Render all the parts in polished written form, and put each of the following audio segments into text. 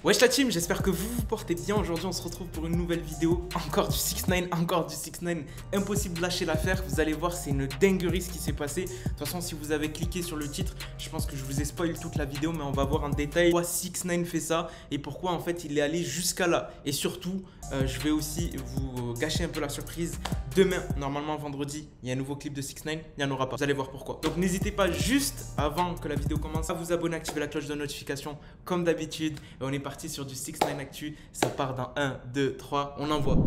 Wesh la team, j'espère que vous vous portez bien. Aujourd'hui on se retrouve pour une nouvelle vidéo. Encore du 6ix9ine, encore du 6ix9ine. Impossible de lâcher l'affaire, vous allez voir, c'est une dinguerie ce qui s'est passé. De toute façon, si vous avez cliqué sur le titre, je pense que je vous ai spoilé toute la vidéo, mais on va voir en détail pourquoi 6ix9ine fait ça et pourquoi en fait il est allé jusqu'à là. Et surtout, je vais aussi vous gâcher un peu la surprise. Demain, normalement vendredi, il y a un nouveau clip de 6ix9ine, il n'y en aura pas. Vous allez voir pourquoi. Donc n'hésitez pas juste avant que la vidéo commence à vous abonner, activer la cloche de notification comme d'habitude. Et on est parti sur du 6ix9ine Actu. Ça part dans 1, 2, 3, on envoie.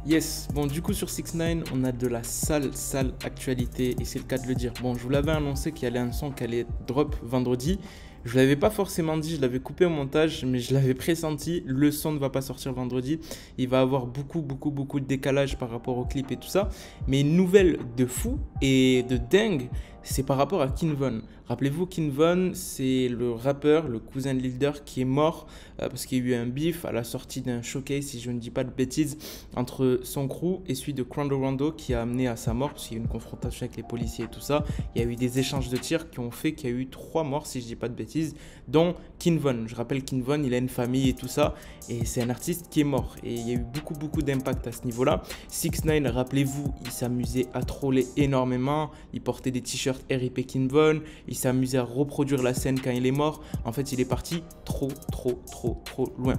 Yes, bon du coup sur 6ix9ine, on a de la sale actualité et c'est le cas de le dire. Bon, je vous l'avais annoncé qu'il y allait un son qui allait drop vendredi. Je ne l'avais pas forcément dit, je l'avais coupé au montage, mais je l'avais pressenti. Le son ne va pas sortir vendredi. Il va avoir beaucoup de décalage par rapport au clip et tout ça. Mais une nouvelle de fou et de dingue, c'est par rapport à King Von. Rappelez-vous, King Von, c'est le rappeur, le cousin de Lil Durk qui est mort parce qu'il y a eu un beef à la sortie d'un showcase, si je ne dis pas de bêtises, entre son crew et celui de Quando Rondo qui a amené à sa mort parce qu'il y a eu une confrontation avec les policiers et tout ça. Il y a eu des échanges de tirs qui ont fait qu'il y a eu 3 morts, si je ne dis pas de bêtises, dont King Von. Je rappelle King Von, il a une famille et tout ça et c'est un artiste qui est mort. Et il y a eu beaucoup d'impact à ce niveau-là. 6ix9ine, rappelez-vous, il s'amusait à troller énormément. Il portait des t-shirts RIP King Von. Il s'est amusé à reproduire la scène quand il est mort. En fait, il est parti trop loin.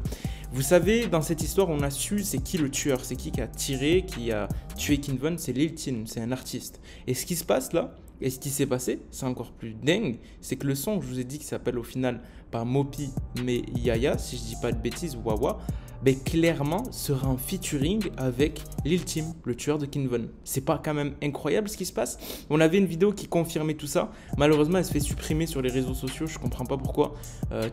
Vous savez, dans cette histoire, on a su c'est qui le tueur, c'est qui a tiré, qui a tué King Von, c'est Lil Tin, c'est un artiste. Et ce qui se passe là, et ce qui s'est passé, c'est encore plus dingue, c'est que le son, je vous ai dit, qui s'appelle au final pas Mopi, mais Yaya, si je dis pas de bêtises, Wawa, ben clairement sera en featuring avec Lil Tim, le tueur de King Von. C'est pas quand même incroyable ce qui se passe? On avait une vidéo qui confirmait tout ça. Malheureusement, elle se fait supprimer sur les réseaux sociaux. Je comprends pas pourquoi.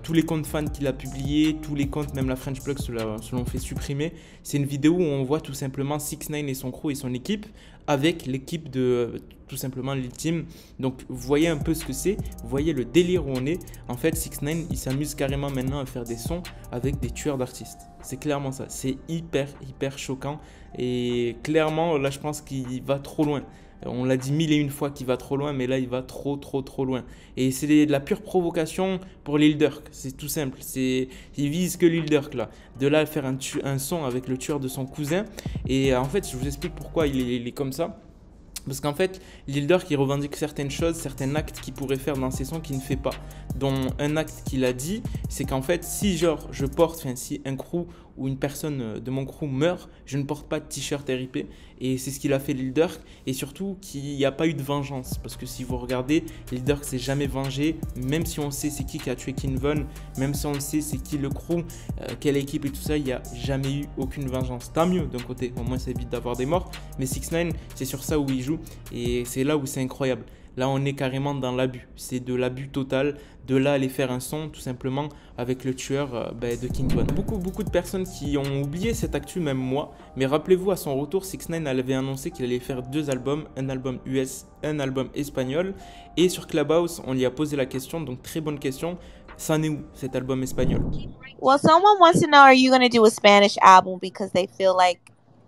Tous les comptes fans qu'il a publiés, tous les comptes, même la French Plug, se l'ont fait supprimer. C'est une vidéo où on voit tout simplement 6ix9ine et son crew et son équipe avec l'équipe de tout simplement Lil Tim. Donc vous voyez un peu ce que c'est, vous voyez le délire où on est. En fait 6ix9ine il s'amuse carrément maintenant à faire des sons avec des tueurs d'artistes. C'est clairement ça, c'est hyper choquant et clairement là je pense qu'il va trop loin. On l'a dit 1001 fois qu'il va trop loin, mais là il va trop loin. Et c'est de la pure provocation pour Lil Durk, c'est tout simple. Il vise que Lil Durk là. De là à faire un son avec le tueur de son cousin. Et en fait, je vous explique pourquoi il est comme ça. Parce qu'en fait, Lil Durk il revendique certaines choses, certains actes qu'il pourrait faire dans ses sons qu'il ne fait pas. Dont un acte qu'il a dit, c'est qu'en fait, si genre je porte, enfin si un crew ou une personne de mon crew meurt, je ne porte pas de t-shirt RIP. Et c'est ce qu'il a fait Lil Durk. Et surtout qu'il n'y a pas eu de vengeance. Parce que si vous regardez, Lil Durk s'est jamais vengé. Même si on sait c'est qui a tué King Von, même si on sait c'est qui le crew, quelle équipe et tout ça, il n'y a jamais eu aucune vengeance. Tant mieux d'un côté, au moins ça évite d'avoir des morts. Mais 6ix9ine, c'est sur ça où il joue. Et c'est là où c'est incroyable. Là, on est carrément dans l'abus. C'est de l'abus total. De là, aller faire un son, tout simplement, avec le tueur de King Von. Beaucoup de personnes qui ont oublié cette actu, même moi. Mais rappelez-vous, à son retour, 6ix9ine avait annoncé qu'il allait faire 2 albums. Un album US, un album espagnol. Et sur Clubhouse, on lui a posé la question. Donc, très bonne question. Ça en est où, cet album espagnol? Well, someone wants to know, are you going to do a Spanish album because they feel like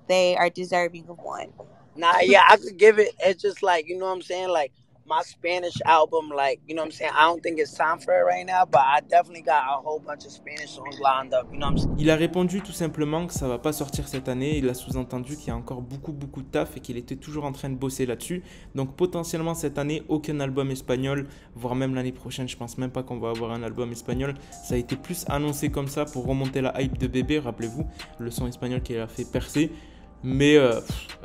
they are deserving of one? Nah, yeah, I could give it. It's just like, you know what I'm saying? Like, my Spanish album, like, you know what I'm saying? I don't think it's time for it right now, but I definitely got a whole bunch of Spanish songs lined up, you know what I'm saying? Il a répondu tout simplement que ça va pas sortir cette année. Il a sous-entendu qu'il y a encore beaucoup de taf et qu'il était toujours en train de bosser là-dessus. Donc potentiellement cette année, aucun album espagnol, voire même l'année prochaine. Je pense même pas qu'on va avoir un album espagnol. Ça a été plus annoncé comme ça pour remonter la hype de Bébé. Rappelez-vous, le son espagnol qui a fait percer. Mais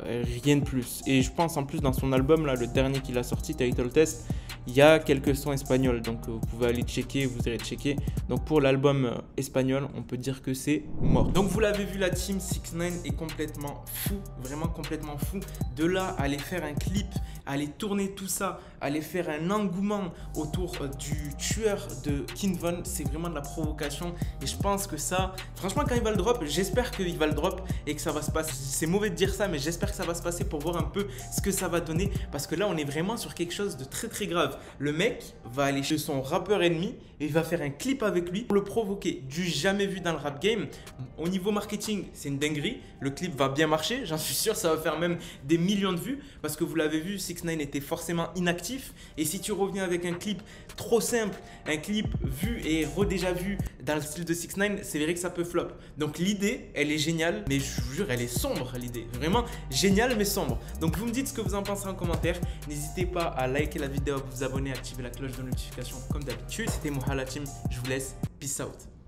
rien de plus. Et je pense en plus dans son album, là, le dernier qu'il a sorti, Title Test, il y a quelques sons espagnols. Donc vous pouvez aller checker, vous irez checker. Donc pour l'album espagnol, on peut dire que c'est mort. Donc vous l'avez vu, la team 6ix9ine est complètement fou. Vraiment complètement fou. De là à aller faire un clip, à aller tourner tout ça, à aller faire un engouement autour du tueur de King Von, c'est vraiment de la provocation. Et je pense que ça, franchement quand il va le drop, j'espère qu'il va le drop et que ça va se passer. C'est mauvais de dire ça, mais j'espère que ça va se passer pour voir un peu ce que ça va donner. Parce que là, on est vraiment sur quelque chose de très grave. grave. Le mec va aller chez son rappeur ennemi et il va faire un clip avec lui pour le provoquer. Du jamais vu dans le rap game. Au niveau marketing, c'est une dinguerie. Le clip va bien marcher. J'en suis sûr, ça va faire même des millions de vues. Parce que vous l'avez vu, 6ix9ine était forcément inactif. Et si tu reviens avec un clip trop simple, un clip vu et redéja vu dans le style de 6ix9ine, c'est vrai que ça peut flop. Donc l'idée, elle est géniale. Mais je vous jure, elle est sombre l'idée. Vraiment géniale mais sombre. Donc vous me dites ce que vous en pensez en commentaire. N'hésitez pas à liker la vidéo, à vous abonner, à activer la cloche de notification comme d'habitude. C'était Mohala Team. Je vous laisse. Peace out.